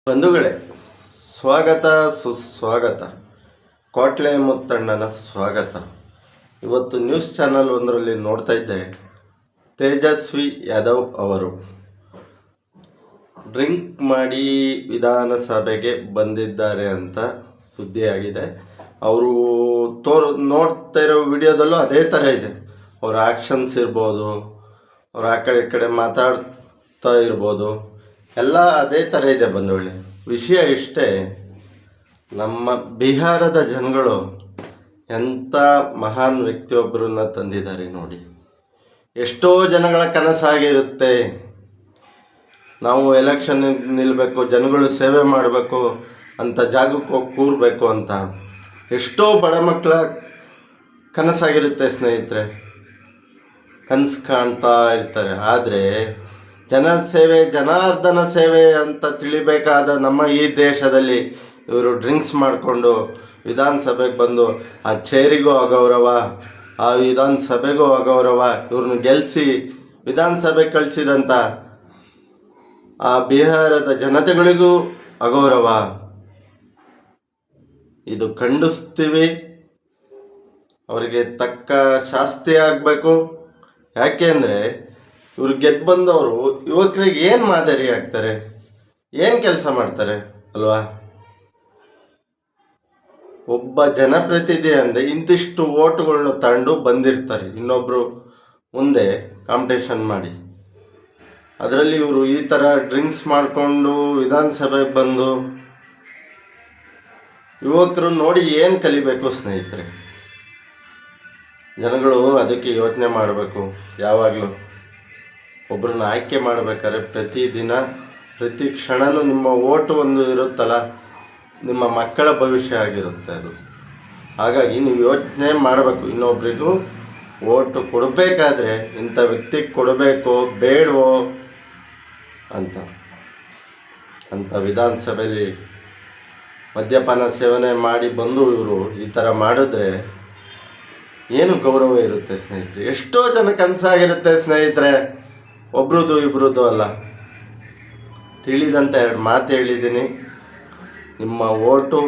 ಬಂಧುಗಳೇ, ಸ್ವಾಗತ ಸುಸ್ವಾಗತ. ಕೋಟ್ಲೆ ಮುತ್ತಣ್ಣನ ಸ್ವಾಗತ. ಇವತ್ತು ನ್ಯೂಸ್ ಚಾನಲ್ ಒಂದರಲ್ಲಿ ನೋಡ್ತಾ ಇದ್ದೆ, ತೇಜಸ್ವಿ ಯಾದವ್ ಅವರು ಡ್ರಿಂಕ್ ಮಾಡಿ ವಿಧಾನಸಭೆಗೆ ಬಂದಿದ್ದಾರೆ ಅಂತ ಸುದ್ದಿಯಾಗಿದೆ. ಅವರು ನೋಡ್ತಾ ಇರೋ ವಿಡಿಯೋದಲ್ಲೂ ಅದೇ ಥರ ಇದೆ. ಅವ್ರ ಆ್ಯಕ್ಷನ್ಸ್ ಇರ್ಬೋದು, ಅವ್ರು ಆ ಕಡೆ ಈ ಕಡೆ ಮಾತಾಡ್ತಾ ಇರ್ಬೋದು, ಎಲ್ಲ ಅದೇ ಥರ ಇದೆ. ಬಂಧುಗಳೇ, ವಿಷಯ ಇಷ್ಟೇ, ನಮ್ಮ ಬಿಹಾರದ ಜನಗಳು ಎಂಥ ಮಹಾನ್ ವ್ಯಕ್ತಿಯೊಬ್ಬರನ್ನ ತಂದಿದ್ದಾರೆ ನೋಡಿ. ಎಷ್ಟೋ ಜನಗಳ ಕನಸಾಗಿರುತ್ತೆ, ನಾವು ಎಲೆಕ್ಷನ್ ನಿಲ್ಲಬೇಕು, ಜನಗಳು ಸೇವೆ ಮಾಡಬೇಕು ಅಂತ ಜಾಗಕ್ಕೆ ಹೋಗಿ ಕೂರಬೇಕು ಅಂತ. ಎಷ್ಟೋ ಬಡ ಮಕ್ಕಳ ಕನಸಾಗಿರುತ್ತೆ ಸ್ನೇಹಿತರೆ, ಕನಸು ಕಾಣ್ತಾ ಇರ್ತಾರೆ. ಆದರೆ ಜನಸೇವೆ, ಜನಾರ್ದನ ಸೇವೆ ಅಂತ ತಿಳಿಬೇಕಾದ ನಮ್ಮ ಈ ದೇಶದಲ್ಲಿ ಇವರು ಡ್ರಿಂಕ್ಸ್ ಮಾಡಿಕೊಂಡು ವಿಧಾನಸಭೆಗೆ ಬಂದು ಆ ಚೇರಿಗೂ ಅಗೌರವ, ಆ ವಿಧಾನಸಭೆಗೂ ಅಗೌರವ, ಇವ್ರನ್ನ ಗೆಲ್ಲಿಸಿ ವಿಧಾನಸಭೆಗೆ ಕಳಿಸಿದಂಥ ಆ ಬಿಹಾರದ ಜನತೆಗಳಿಗೂ ಅಗೌರವ. ಇದು ಖಂಡಿಸ್ತೀವಿ. ಅವರಿಗೆ ತಕ್ಕ ಶಾಸ್ತಿ ಆಗಬೇಕು. ಯಾಕೆ ಅಂದರೆ ಇವ್ರು ಗೆದ್ದು ಬಂದವರು ಯುವಕರಿಗೆ ಏನು ಮಾದರಿ ಆಗ್ತಾರೆ, ಏನು ಕೆಲಸ ಮಾಡ್ತಾರೆ ಅಲ್ವಾ? ಒಬ್ಬ ಜನಪ್ರತಿನಿಧಿ ಅಂದರೆ ಇಂತಿಷ್ಟು ಓಟುಗಳನ್ನ ತಗೊಂಡು ಬಂದಿರ್ತಾರೆ ಇನ್ನೊಬ್ಬರು ಮುಂದೆ ಕಾಂಪಿಟೇಷನ್ ಮಾಡಿ. ಅದರಲ್ಲಿ ಇವರು ಈ ಥರ ಡ್ರಿಂಕ್ಸ್ ಮಾಡಿಕೊಂಡು ವಿಧಾನಸಭೆಗೆ ಬಂದು ಯುವಕರು ನೋಡಿ ಏನು ಕಲಿಬೇಕು ಸ್ನೇಹಿತರೆ? ಜನಗಳು ಅದಕ್ಕೆ ಯೋಚನೆ ಮಾಡಬೇಕು. ಯಾವಾಗಲೂ ಒಬ್ಬರನ್ನ ಆಯ್ಕೆ ಮಾಡಬೇಕಾದ್ರೆ ಪ್ರತಿದಿನ ಪ್ರತಿ ಕ್ಷಣವೂ ನಿಮ್ಮ ಓಟು ಒಂದು ಇರುತ್ತಲ್ಲ, ನಿಮ್ಮ ಮಕ್ಕಳ ಭವಿಷ್ಯ ಆಗಿರುತ್ತೆ ಅದು. ಹಾಗಾಗಿ ನೀವು ಯೋಚನೆ ಮಾಡಬೇಕು, ಇನ್ನೊಬ್ರಿಗೂ ಓಟು ಕೊಡಬೇಕಾದ್ರೆ ಇಂಥ ವ್ಯಕ್ತಿಗೆ ಕೊಡಬೇಕೋ ಬೇಡವೋ ಅಂತ ವಿಧಾನಸಭೆಯಲ್ಲಿ ಮದ್ಯಪಾನ ಸೇವನೆ ಮಾಡಿ ಬಂದು ಇವರು ಈ ಥರ ಮಾಡಿದ್ರೆ ಏನು ಗೌರವ ಇರುತ್ತೆ ಸ್ನೇಹಿತರೆ? ಎಷ್ಟೋ ಜನ ಕನಸಾಗಿರುತ್ತೆ ಸ್ನೇಹಿತರೆ, ಒಬ್ರದ್ದು ಇಬ್ರದ್ದು ಅಲ್ಲ. ತಿಳಿದಂಥ ಎರಡು ಮಾತು ಹೇಳಿದ್ದೀನಿ. ನಿಮ್ಮ ಓಟು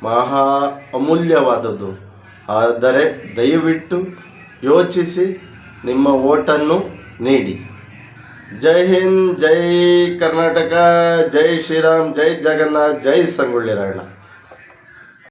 ಮಹಾ ಅಮೂಲ್ಯವಾದದ್ದು. ಆದರೆ ದಯವಿಟ್ಟು ಯೋಚಿಸಿ ನಿಮ್ಮ ಓಟನ್ನು ನೀಡಿ. ಜೈ ಹಿಂದ್, ಜೈ ಕರ್ನಾಟಕ, ಜೈ ಶ್ರೀರಾಮ್, ಜೈ ಜಗನ್ನಾಥ್, ಜೈ ಸಂಗೊಳ್ಳಿ ರಾಯಣ್ಣ.